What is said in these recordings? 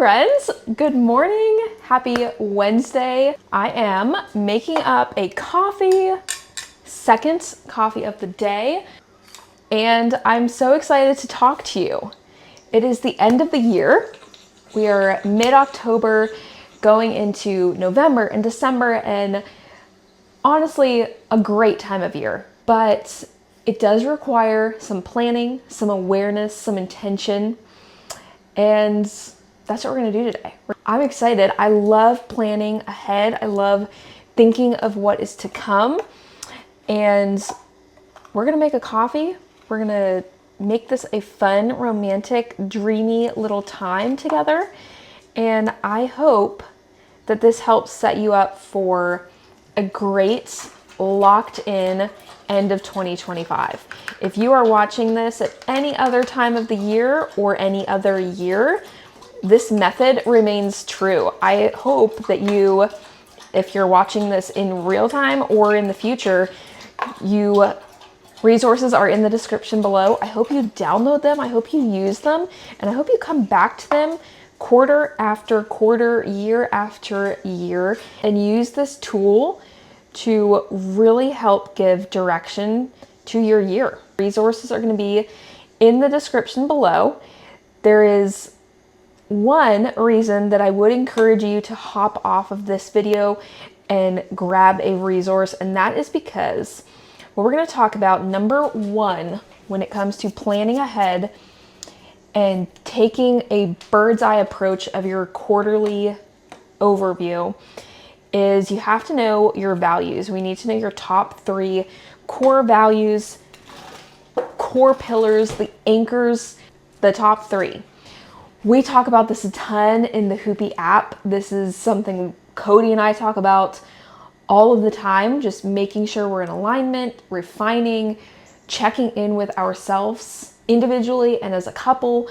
friends, good morning, happy Wednesday. I am making up a coffee, second coffee of the day, and I'm so excited to talk to you. It is the end of the year. We are mid-October going into November and December, and honestly, a great time of year, but it does require some planning, some awareness, some intention, and that's what we're gonna do today. I'm excited. I love planning ahead. I love thinking of what is to come, and we're gonna make a coffee. We're gonna make this a fun, romantic, dreamy little time together, and I hope that this helps set you up for a great, locked in end of 2025. If you are watching this at any other time of the year or any other year, this method remains true. I hope that you, if you're watching this in real time or in the future, resources are in the description below. I hope you download them, I hope you use them, and I hope you come back to them quarter after quarter, year after year, and use this tool to really help give direction to your year. Resources are going to be in the description below. There is one reason that I would encourage you to hop off of this video and grab a resource, and that is because what we're going to talk about, number one, when it comes to planning ahead and taking a bird's eye approach of your quarterly overview, is you have to know your values. We need to know your top 3 core values, core pillars, the anchors, the top 3. We talk about this a ton in the Hoopy app. This is something Cody and I talk about all of the time, just making sure we're in alignment, refining, checking in with ourselves individually and as a couple,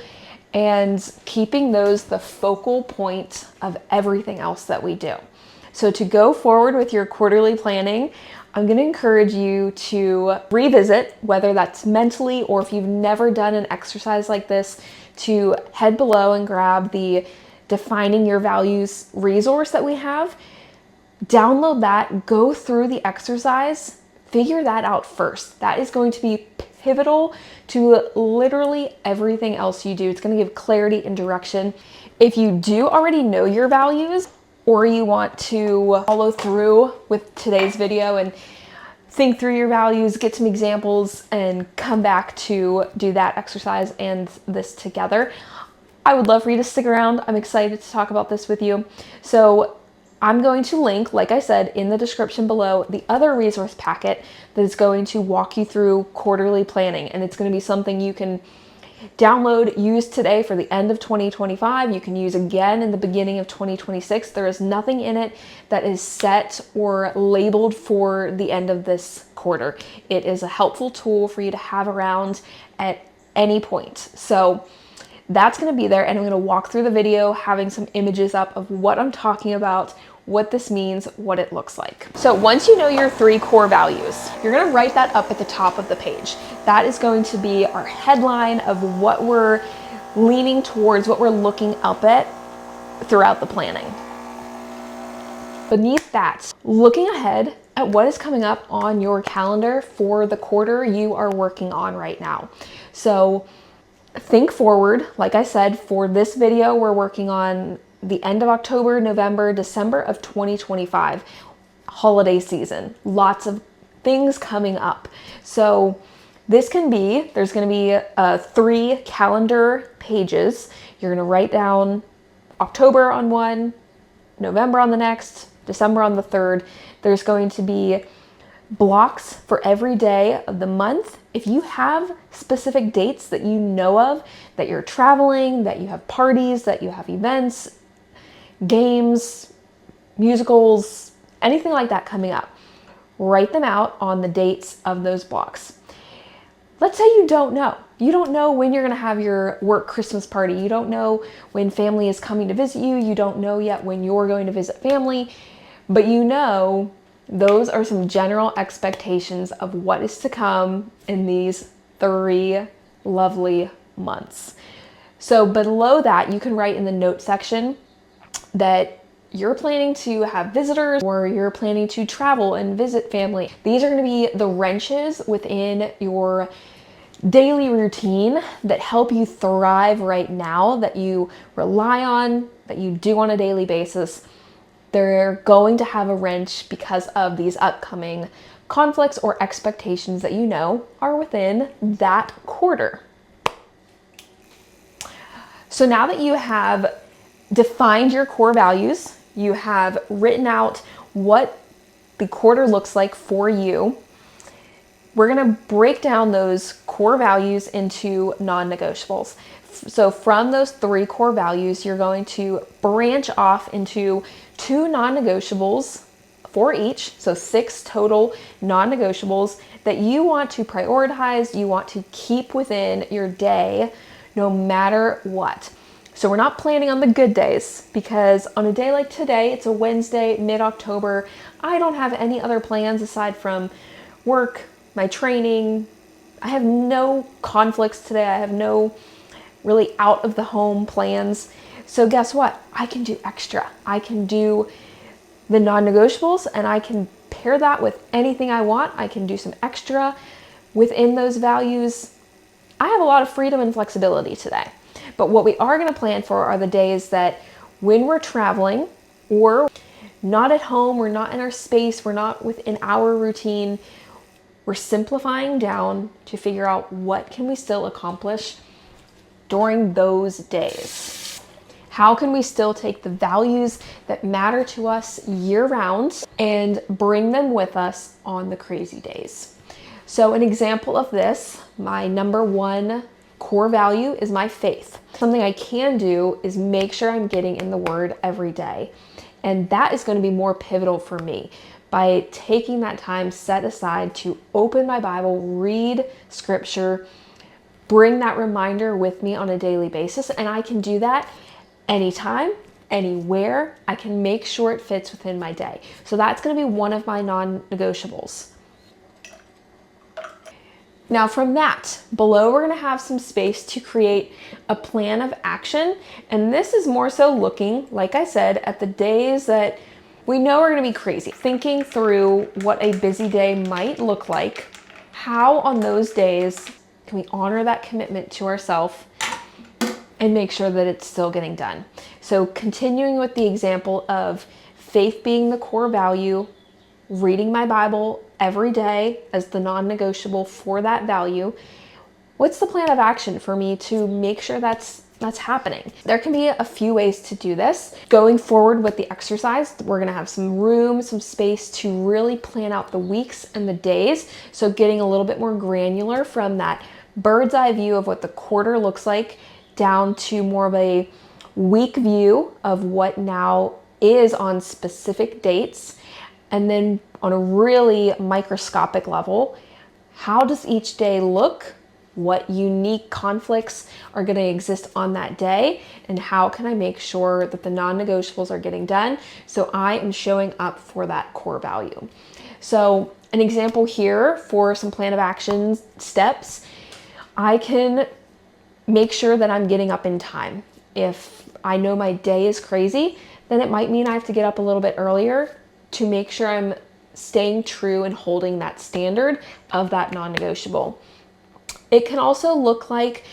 and keeping those the focal point of everything else that we do. So to go forward with your quarterly planning, I'm going to encourage you to revisit, whether that's mentally or if you've never done an exercise like this, to head below and grab the Defining Your Values resource that we have. Download that, go through the exercise, figure that out first. That is going to be pivotal to literally everything else you do. It's going to give clarity and direction. If you do already know your values, or you want to follow through with today's video and think through your values, get some examples, and come back to do that exercise and this together, I would love for you to stick around. I'm excited to talk about this with you. So I'm going to link, like I said, in the description below, the other resource packet that is going to walk you through quarterly planning. And it's going to be something you can download, use today for the end of 2025. You can use again in the beginning of 2026. There is nothing in it that is set or labeled for the end of this quarter. It is a helpful tool for you to have around at any point. So that's going to be there, and I'm going to walk through the video having some images up of what I'm talking about, what this means, what it looks like. So once you know your 3 core values, you're going to write that up at the top of the page. That is going to be our headline of what we're leaning towards, what we're looking up at throughout the planning. Beneath that, looking ahead at what is coming up on your calendar for the quarter you are working on right now. So think forward. Like I said, for this video, we're working on the end of October, November, December of 2025, holiday season, lots of things coming up. So this can be, there's going to be 3 calendar pages. You're going to write down October on one, November on the next, December on the third. There's going to be blocks for every day of the month. If you have specific dates that you know of, that you're traveling, that you have parties, that you have events, games, musicals, anything like that coming up, write them out on the dates of those blocks. Let's say you don't know. You don't know when you're going to have your work Christmas party. You don't know when family is coming to visit you. You don't know yet when you're going to visit family, but you know those are some general expectations of what is to come in these 3 lovely months. So below that, you can write in the note section that you're planning to have visitors or you're planning to travel and visit family. These are going to be the wrenches within your daily routine that help you thrive right now, that you rely on, that you do on a daily basis. They're going to have a wrench because of these upcoming conflicts or expectations that you know are within that quarter. So now that you have defined your core values, you have written out what the quarter looks like for you, we're going to break down those core values into non-negotiables. So from those 3 core values, you're going to branch off into 2 non-negotiables for each. So 6 total non-negotiables that you want to prioritize, you want to keep within your day no matter what. So we're not planning on the good days, because on a day like today, it's a Wednesday, mid-October, I don't have any other plans aside from work, my training. I have no conflicts today. I have no really out of the home plans. So guess what? I can do extra. I can do the non-negotiables and I can pair that with anything I want. I can do some extra within those values. I have a lot of freedom and flexibility today. But what we are going to plan for are the days that when we're traveling or not at home, we're not in our space, we're not within our routine, we're simplifying down to figure out what can we still accomplish during those days. How can we still take the values that matter to us year round and bring them with us on the crazy days? So an example of this, my number 1 core value is my faith. Something I can do is make sure I'm getting in the Word every day. And that is going to be more pivotal for me by taking that time set aside to open my Bible, read scripture, bring that reminder with me on a daily basis. And I can do that anytime, anywhere. I can make sure it fits within my day. So that's going to be one of my non-negotiables. Now from that, below we're going to have some space to create a plan of action. And this is more so looking, like I said, at the days that we know are going to be crazy. Thinking through what a busy day might look like. How on those days can we honor that commitment to ourselves and make sure that it's still getting done? So continuing with the example of faith being the core value, reading my Bible every day as the non-negotiable for that value. What's the plan of action for me to make sure that's happening? There can be a few ways to do this. Going forward with the exercise, we're gonna have some room, some space to really plan out the weeks and the days. So getting a little bit more granular from that bird's eye view of what the quarter looks like down to more of a week view of what now is on specific dates. And then on a really microscopic level, how does each day look? What unique conflicts are going to exist on that day? And how can I make sure that the non-negotiables are getting done so I am showing up for that core value? So an example here for some plan of action steps, I can make sure that I'm getting up in time. If I know my day is crazy, then it might mean I have to get up a little bit earlier to make sure I'm staying true and holding that standard of that non-negotiable. It can also look like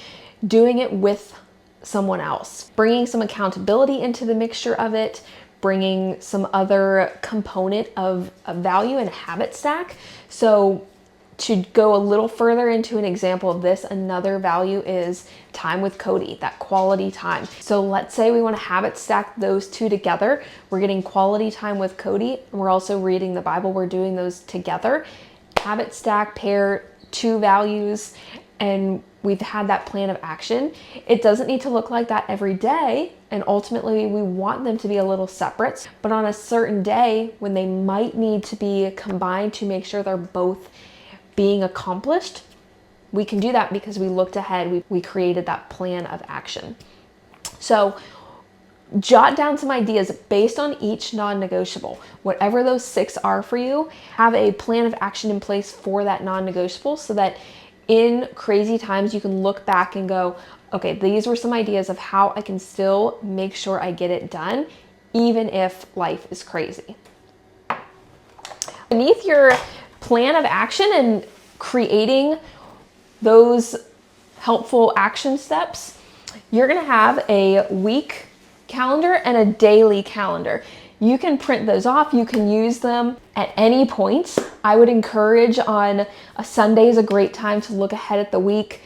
doing it with someone else, bringing some accountability into the mixture of it, bringing some other component of a value and habit stack. So to go a little further into an example of this, another value is time with Cody, that quality time. So let's say we want to habit stack those 2 together. We're getting quality time with Cody, and we're also reading the Bible. We're doing those together. Habit stack, pair 2 values, and we've had that plan of action. It doesn't need to look like that every day, and ultimately we want them to be a little separate, but on a certain day when they might need to be combined to make sure they're both being accomplished, we can do that because we looked ahead, we created that plan of action. So jot down some ideas based on each non-negotiable. Whatever those 6 are for you, have a plan of action in place for that non-negotiable so that in crazy times you can look back and go, okay, these were some ideas of how I can still make sure I get it done, even if life is crazy. Beneath your plan of action and creating those helpful action steps, you're gonna have a week calendar and a daily calendar. You can print those off, you can use them at any point. I would encourage on a Sunday is a great time to look ahead at the week,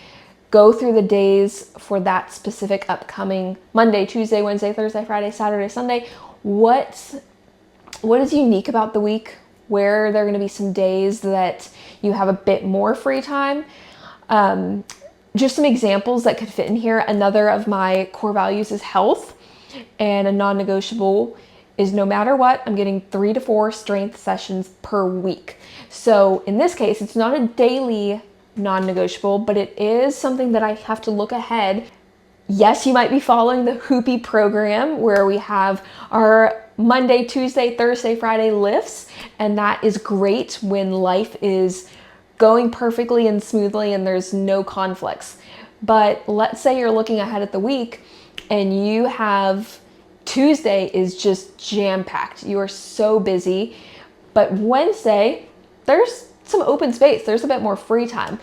go through the days for that specific upcoming Monday, Tuesday, Wednesday, Thursday, Friday, Saturday, Sunday. What is unique about the week? Where there are gonna be some days that you have a bit more free time. Just some examples that could fit in here. Another of my core values is health, and a non-negotiable is no matter what, I'm getting 3 to 4 strength sessions per week. So in this case, it's not a daily non-negotiable, but it is something that I have to look ahead. Yes, you might be following the Hoopy program where we have our Monday, Tuesday, Thursday, Friday lifts, and that is great when life is going perfectly and smoothly and there's no conflicts. But let's say you're looking ahead at the week and you have Tuesday is just jam-packed. You are so busy, but Wednesday, there's some open space. There's a bit more free time.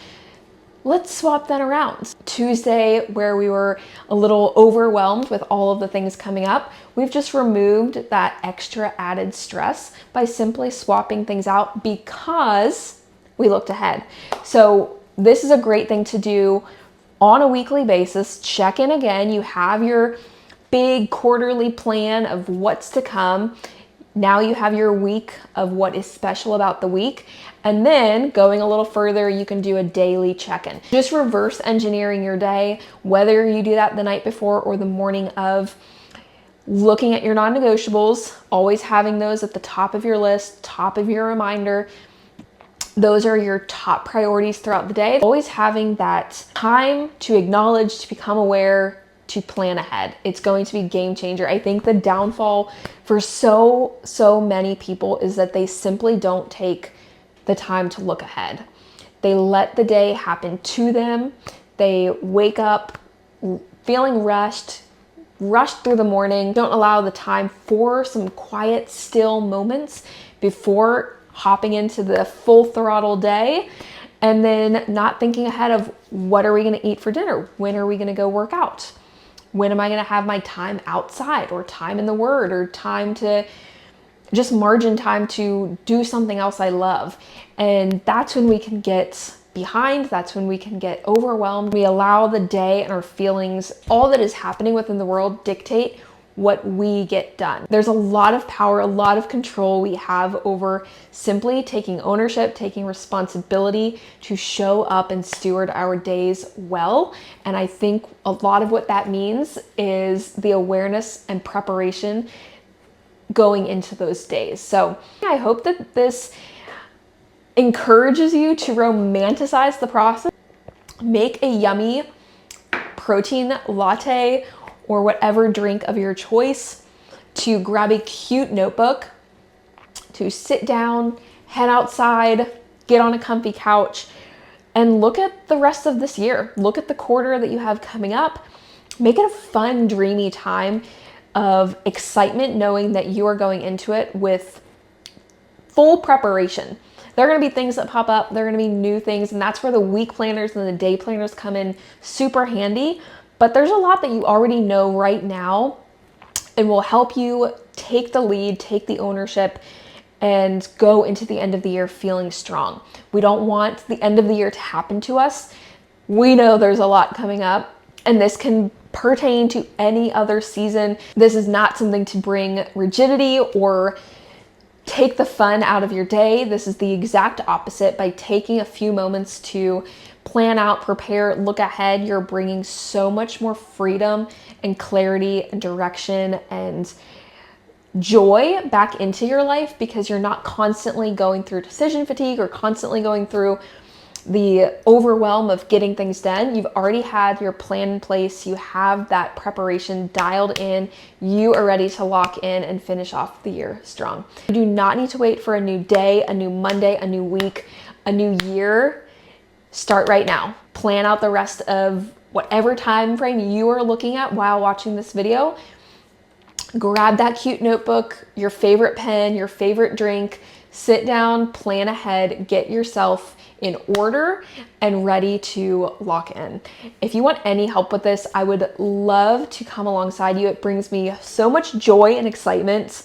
Let's swap that around. Tuesday, where we were a little overwhelmed with all of the things coming up, we've just removed that extra added stress by simply swapping things out because we looked ahead. So this is a great thing to do on a weekly basis. Check in again. You have your big quarterly plan of what's to come. Now you have your week of what is special about the week. And then going a little further, you can do a daily check-in. Just reverse engineering your day, whether you do that the night before or the morning of. Looking at your non-negotiables, always having those at the top of your list, top of your reminder. Those are your top priorities throughout the day. Always having that time to acknowledge, to become aware, to plan ahead. It's going to be a game changer. I think the downfall for so many people is that they simply don't take the time to look ahead. They let the day happen to them. They wake up feeling rushed through the morning, don't allow the time for some quiet, still moments before hopping into the full throttle day, and then not thinking ahead of what are we gonna eat for dinner? When are we gonna go work out? When am I gonna have my time outside, or time in the Word, or time to just margin time to do something else I love? And that's when we can get behind. That's when we can get overwhelmed. We allow the day and our feelings, all that is happening within the world, dictate what we get done. There's a lot of power, a lot of control we have over simply taking ownership, taking responsibility to show up and steward our days well. And I think a lot of what that means is the awareness and preparation going into those days. So I hope that this encourages you to romanticize the process. Make a yummy protein latte or whatever drink of your choice, to grab a cute notebook, to sit down, head outside, get on a comfy couch, and look at the rest of this year. Look at the quarter that you have coming up. Make it a fun, dreamy time of excitement, knowing that you are going into it with full preparation. There are going to be things that pop up. There are going to be new things, and that's where the week planners and the day planners come in super handy. But there's a lot that you already know right now and will help you take the lead, take the ownership, and go into the end of the year feeling strong. We don't want the end of the year to happen to us. We know there's a lot coming up, and this can pertain to any other season. This is not something to bring rigidity or take the fun out of your day. This is the exact opposite. By taking a few moments to plan out, prepare, look ahead, you're bringing so much more freedom and clarity and direction and joy back into your life, because you're not constantly going through decision fatigue or constantly going through the overwhelm of getting things done. You've already had your plan in place. You have that preparation dialed in. You are ready to lock in and finish off the year strong. You do not need to wait for a new day, a new Monday, a new week, a new year. start right now. Plan out the rest of whatever time frame you are looking at while watching this video. Grab that cute notebook, your favorite pen, your favorite drink, sit down, plan ahead, get yourself in order and ready to lock in. If you want any help with this, I would love to come alongside you. It brings me so much joy and excitement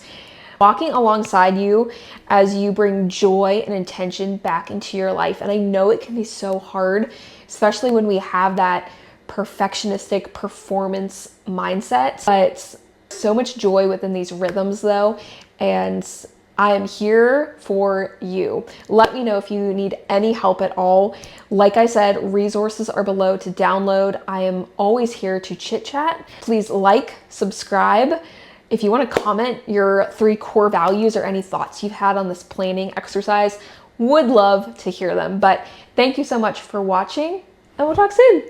walking alongside you as you bring joy and intention back into your life. And I know it can be so hard, especially when we have that perfectionistic performance mindset, but so much joy within these rhythms though. And I am here for you. Let me know if you need any help at all. Like I said, resources are below to download. I am always here to chit chat. Please like, subscribe. If you want to comment your 3 core values or any thoughts you've had on this planning exercise, would love to hear them. But thank you so much for watching, and we'll talk soon.